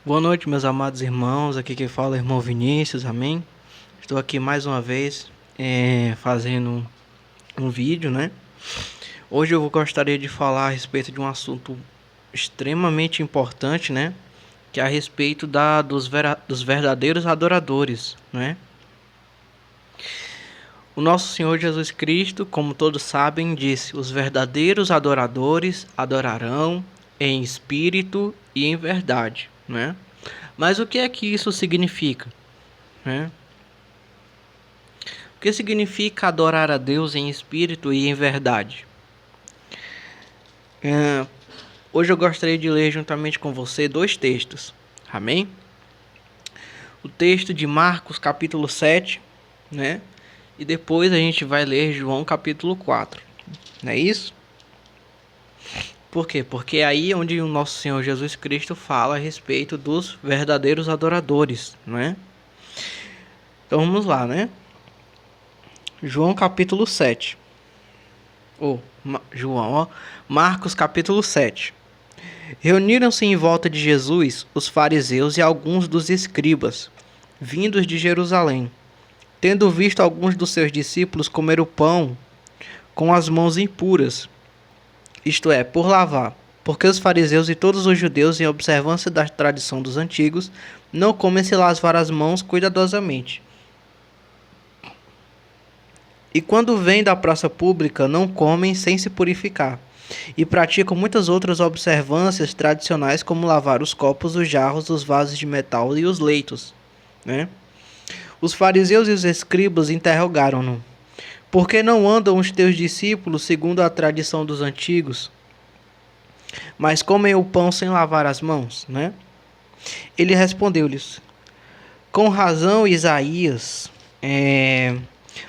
Boa noite, meus amados irmãos. Aqui quem fala é o irmão Vinícius, amém? Estou aqui mais uma vez fazendo um vídeo, né? Hoje eu gostaria de falar a respeito de um assunto extremamente importante, né? Que é a respeito dos verdadeiros adoradores, né? O nosso Senhor Jesus Cristo, como todos sabem, disse: os verdadeiros adoradores adorarão em espírito e em verdade, né? Mas o que é que isso significa, né? O que significa adorar a Deus em espírito e em verdade? Hoje eu gostaria de ler juntamente com você dois textos, amém? O texto de Marcos capítulo 7, né? E depois a gente vai ler João capítulo 4, não é isso? Por quê? Porque aí é onde o nosso Senhor Jesus Cristo fala a respeito dos verdadeiros adoradores, não é? Então vamos lá, né? João capítulo 7. Marcos capítulo 7. Reuniram-se em volta de Jesus os fariseus e alguns dos escribas, vindos de Jerusalém, tendo visto alguns dos seus discípulos comer o pão com as mãos impuras, isto é, por lavar. Porque os fariseus e todos os judeus, em observância da tradição dos antigos, não comem se lavar as mãos cuidadosamente. E quando vêm da praça pública, não comem sem se purificar. E praticam muitas outras observâncias tradicionais, como lavar os copos, os jarros, os vasos de metal e os leitos, né? Os fariseus e os escribas interrogaram-no: por que não andam os teus discípulos segundo a tradição dos antigos, mas comem o pão sem lavar as mãos, né? Ele respondeu-lhes: com razão Isaías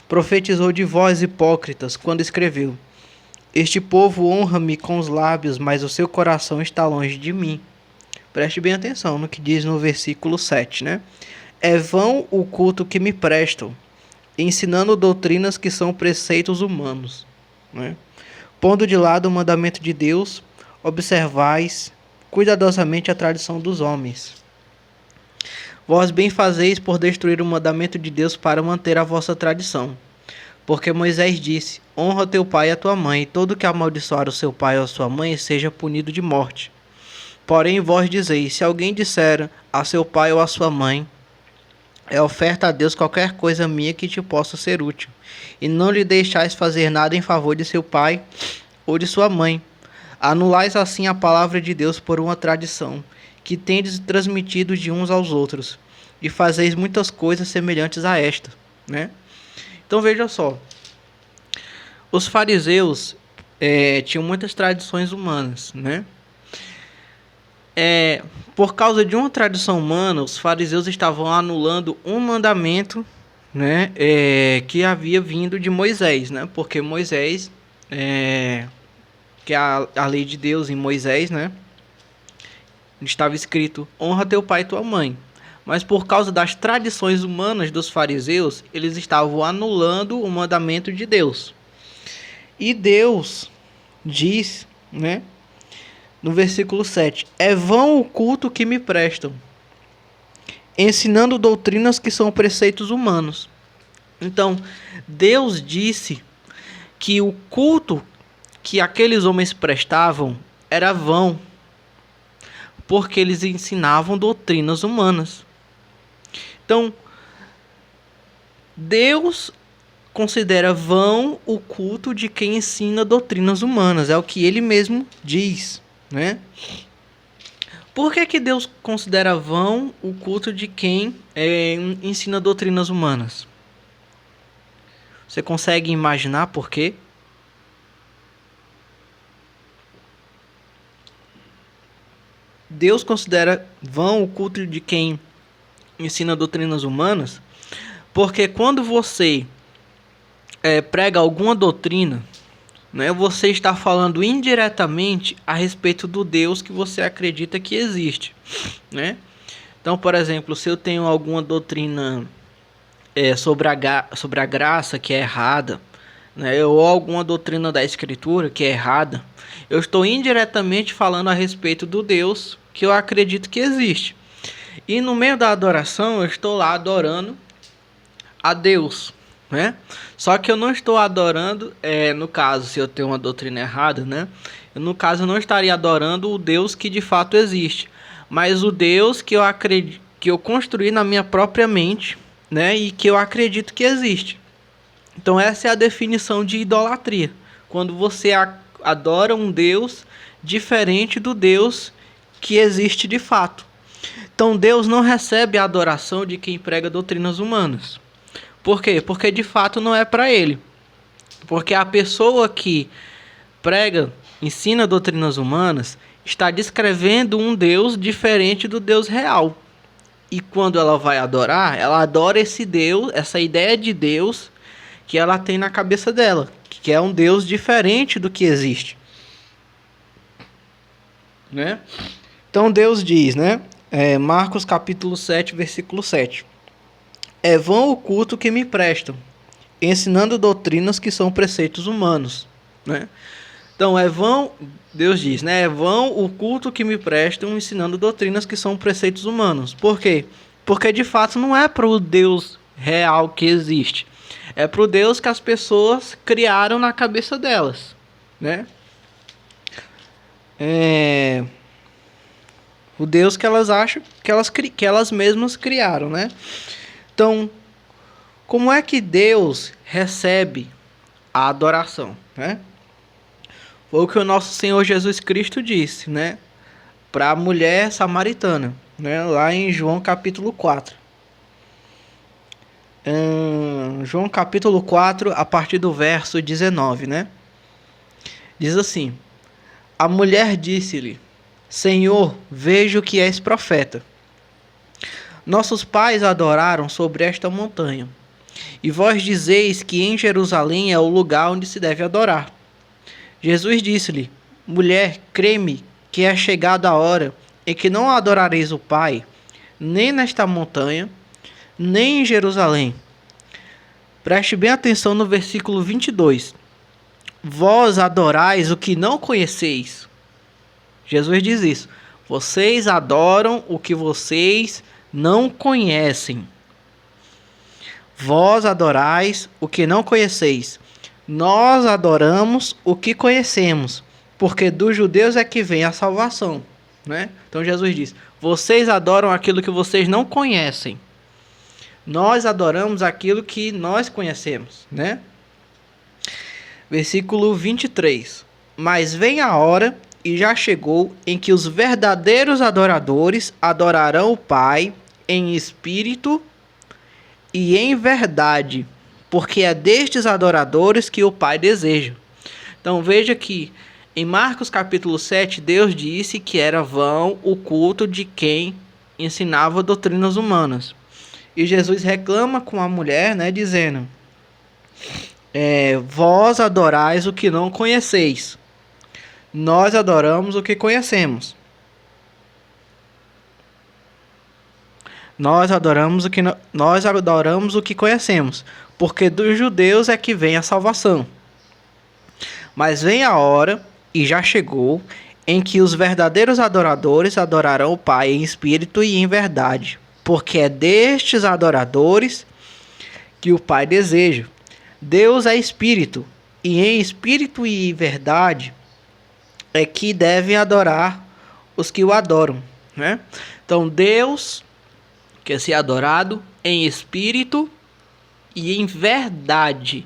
profetizou de vós hipócritas quando escreveu: este povo honra-me com os lábios, mas o seu coração está longe de mim. Preste bem atenção no que diz no versículo 7, né? É vão o culto que me prestam, ensinando doutrinas que são preceitos humanos, né? Pondo de lado o mandamento de Deus, observais cuidadosamente a tradição dos homens. Vós bem fazeis por destruir o mandamento de Deus para manter a vossa tradição. Porque Moisés disse: honra teu pai e a tua mãe, e todo que amaldiçoar o seu pai ou a sua mãe seja punido de morte. Porém vós dizeis: se alguém disser a seu pai ou a sua mãe, é oferta a Deus qualquer coisa minha que te possa ser útil, e não lhe deixais fazer nada em favor de seu pai ou de sua mãe. Anulais assim a palavra de Deus por uma tradição, que tendes transmitido de uns aos outros, e fazeis muitas coisas semelhantes a esta, né? Então veja só, os fariseus tinham muitas tradições humanas, né? Por causa de uma tradição humana, os fariseus estavam anulando um mandamento, né, que havia vindo de Moisés, né? Porque Moisés, que é a lei de Deus em Moisés, né, estava escrito: honra teu pai e tua mãe. Mas por causa das tradições humanas dos fariseus, eles estavam anulando o mandamento de Deus. E Deus diz, né, no versículo 7, é vão o culto que me prestam, ensinando doutrinas que são preceitos humanos. Então, Deus disse que o culto que aqueles homens prestavam era vão, porque eles ensinavam doutrinas humanas. Então, Deus considera vão o culto de quem ensina doutrinas humanas. É o que ele mesmo diz, né? Por que Deus considera vão o culto de quem ensina doutrinas humanas? Você consegue imaginar por quê? Deus considera vão o culto de quem ensina doutrinas humanas, porque quando você prega alguma doutrina, né, você está falando indiretamente a respeito do Deus que você acredita que existe, né? Então, por exemplo, se eu tenho alguma doutrina sobre a graça que é errada, né, ou alguma doutrina da Escritura que é errada, eu estou indiretamente falando a respeito do Deus que eu acredito que existe. E no meio da adoração, eu estou lá adorando a Deus, né? Só que eu não estou adorando, no caso, se eu tenho uma doutrina errada, né? No caso, eu não estaria adorando o Deus que de fato existe, mas o Deus que eu acredito, que eu construí na minha própria mente, né? E que eu acredito que existe. Então essa é a definição de idolatria. Quando você adora um Deus diferente do Deus que existe de fato. Então Deus não recebe a adoração de quem prega doutrinas humanas. Por quê? Porque de fato não é para ele. Porque a pessoa que prega, ensina doutrinas humanas, está descrevendo um Deus diferente do Deus real. E quando ela vai adorar, ela adora esse Deus, essa ideia de Deus que ela tem na cabeça dela, que é um Deus diferente do que existe, né? Então Deus diz, né? Marcos capítulo 7, versículo 7. É vão o culto que me prestam, ensinando doutrinas que são preceitos humanos, né? Então é vão, Deus diz, né? É vão o culto que me prestam, ensinando doutrinas que são preceitos humanos. Por quê? Porque de fato não é para o Deus real que existe. É para o Deus que as pessoas criaram na cabeça delas, né? O Deus que elas acham que elas mesmas criaram, né? Então, como é que Deus recebe a adoração, né? Foi o que o nosso Senhor Jesus Cristo disse, né? Para a mulher samaritana, né? Lá em João capítulo 4. João capítulo 4, a partir do verso 19, né? Diz assim: a mulher disse-lhe: Senhor, vejo que és profeta. Nossos pais adoraram sobre esta montanha, e vós dizeis que em Jerusalém é o lugar onde se deve adorar. Jesus disse-lhe: mulher, crê-me que é chegada a hora em que não adorareis o Pai, nem nesta montanha, nem em Jerusalém. Preste bem atenção no versículo 22. Vós adorais o que não conheceis. Jesus diz isso. Vocês adoram o que vocês não conhecem. Vós adorais o que não conheceis. Nós adoramos o que conhecemos, porque dos judeus é que vem a salvação, né? Então Jesus diz: vocês adoram aquilo que vocês não conhecem. Nós adoramos aquilo que nós conhecemos, né? Versículo 23. Mas vem a hora, e já chegou, em que os verdadeiros adoradores adorarão o Pai em espírito e em verdade, porque é destes adoradores que o Pai deseja. Então veja que em Marcos capítulo 7, Deus disse que era vão o culto de quem ensinava doutrinas humanas. E Jesus reclama com a mulher, né, dizendo: vós adorais o que não conheceis. Nós adoramos o que conhecemos. Nós adoramos o que conhecemos, porque dos judeus é que vem a salvação. Mas vem a hora, e já chegou, em que os verdadeiros adoradores adorarão o Pai em espírito e em verdade, porque é destes adoradores que o Pai deseja. Deus é espírito, e em espírito e em verdade é que devem adorar os que o adoram, né? Então Deus quer ser adorado em espírito e em verdade.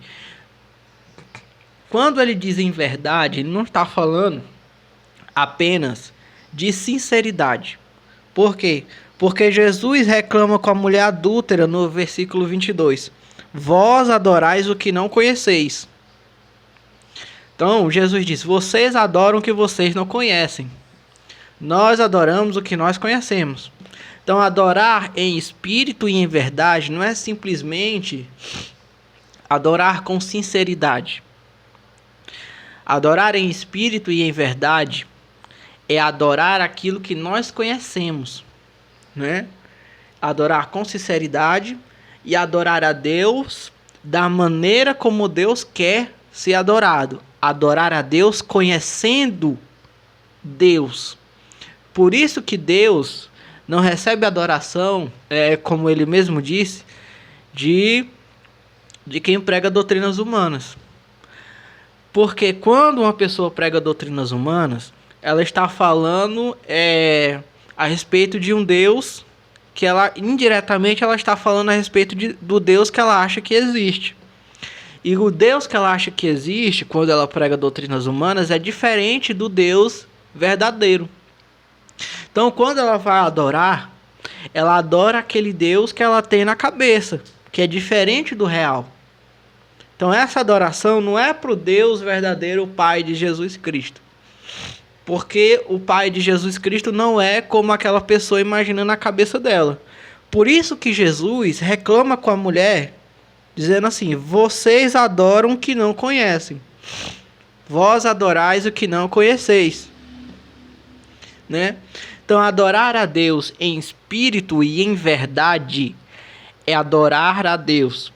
Quando ele diz em verdade, ele não está falando apenas de sinceridade. Por quê? Porque Jesus reclama com a mulher adúltera no versículo 22. Vós adorais o que não conheceis. Então Jesus diz: vocês adoram o que vocês não conhecem. Nós adoramos o que nós conhecemos. Então adorar em espírito e em verdade não é simplesmente adorar com sinceridade. Adorar em espírito e em verdade é adorar aquilo que nós conhecemos, né? Adorar com sinceridade e adorar a Deus da maneira como Deus quer ser adorado. Adorar a Deus conhecendo Deus. Por isso que Deus não recebe adoração, como ele mesmo disse, de quem prega doutrinas humanas. Porque quando uma pessoa prega doutrinas humanas, ela está falando a respeito de um Deus que ela indiretamente ela está falando a respeito do Deus que ela acha que existe. E o Deus que ela acha que existe, quando ela prega doutrinas humanas, é diferente do Deus verdadeiro. Então, quando ela vai adorar, ela adora aquele Deus que ela tem na cabeça, que é diferente do real. Então, essa adoração não é para o Deus verdadeiro, o Pai de Jesus Cristo. Porque o Pai de Jesus Cristo não é como aquela pessoa imaginando na cabeça dela. Por isso que Jesus reclama com a mulher, dizendo assim: vocês adoram o que não conhecem. Vós adorais o que não conheceis. Né? Então, adorar a Deus em espírito e em verdade é adorar a Deus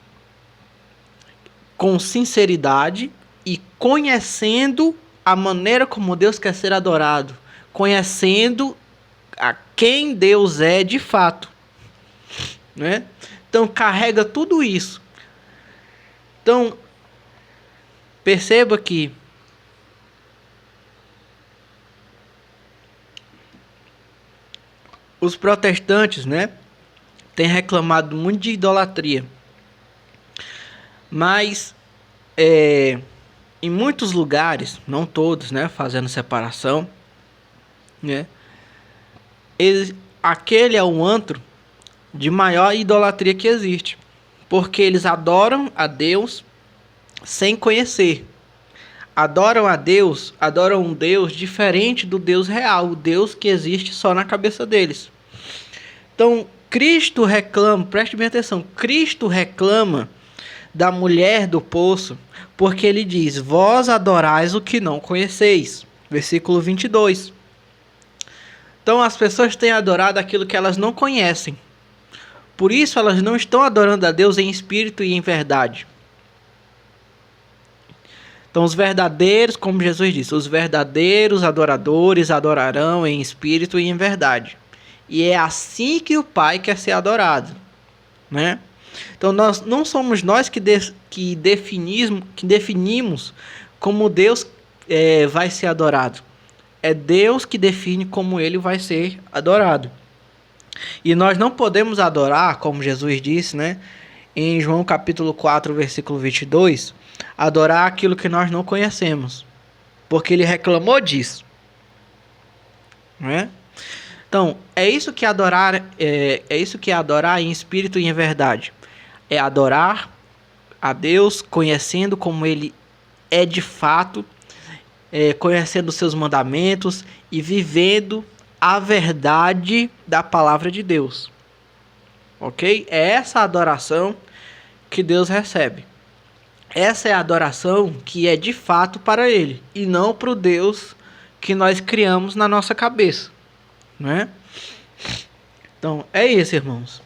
com sinceridade e conhecendo a maneira como Deus quer ser adorado, conhecendo a quem Deus é de fato, né? Então carrega tudo isso. Então perceba que os protestantes, né, têm reclamado muito de idolatria, mas em muitos lugares, não todos, né, fazendo separação, né, aquele é o antro de maior idolatria que existe, porque eles adoram a Deus sem conhecer. Adoram a Deus, adoram um Deus diferente do Deus real, o Deus que existe só na cabeça deles. Então, Cristo reclama, preste bem atenção, Cristo reclama da mulher do poço, porque ele diz: vós adorais o que não conheceis. Versículo 22. Então as pessoas têm adorado aquilo que elas não conhecem. Por isso elas não estão adorando a Deus em espírito e em verdade. Então os verdadeiros, como Jesus disse, os verdadeiros adoradores adorarão em espírito e em verdade. E é assim que o Pai quer ser adorado, né? Então não somos nós que definimos como Deus vai ser adorado. É Deus que define como ele vai ser adorado. E nós não podemos adorar, como Jesus disse, né, em João capítulo 4, versículo 22, adorar aquilo que nós não conhecemos, porque ele reclamou disso, né? Então, é isso que adorar em espírito e em verdade. É adorar a Deus conhecendo como ele é de fato, conhecendo os seus mandamentos e vivendo a verdade da palavra de Deus. Ok? É essa adoração que Deus recebe. Essa é a adoração que é de fato para ele e não para o Deus que nós criamos na nossa cabeça, né? Então é isso, irmãos.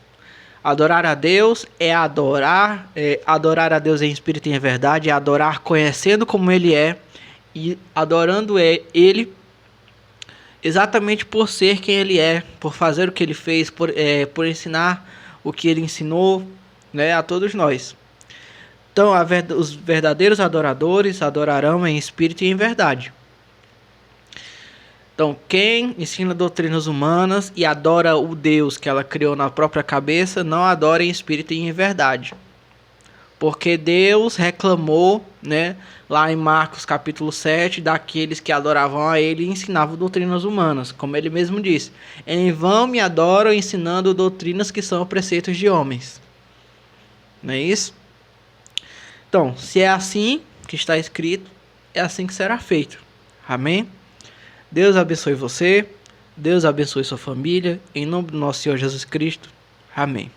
Adorar a Deus é adorar a Deus em espírito e em verdade, é adorar conhecendo como ele é e adorando ele exatamente por ser quem ele é, por fazer o que ele fez, por ensinar o que ele ensinou, né, a todos nós. Então, os verdadeiros adoradores adorarão em espírito e em verdade. Então, quem ensina doutrinas humanas e adora o Deus que ela criou na própria cabeça, não adora em espírito e em verdade. Porque Deus reclamou, né, lá em Marcos capítulo 7, daqueles que adoravam a ele e ensinavam doutrinas humanas. Como ele mesmo disse: em vão me adoram ensinando doutrinas que são preceitos de homens. Não é isso? Então, se é assim que está escrito, é assim que será feito. Amém? Deus abençoe você. Deus abençoe sua família. Em nome do nosso Senhor Jesus Cristo. Amém.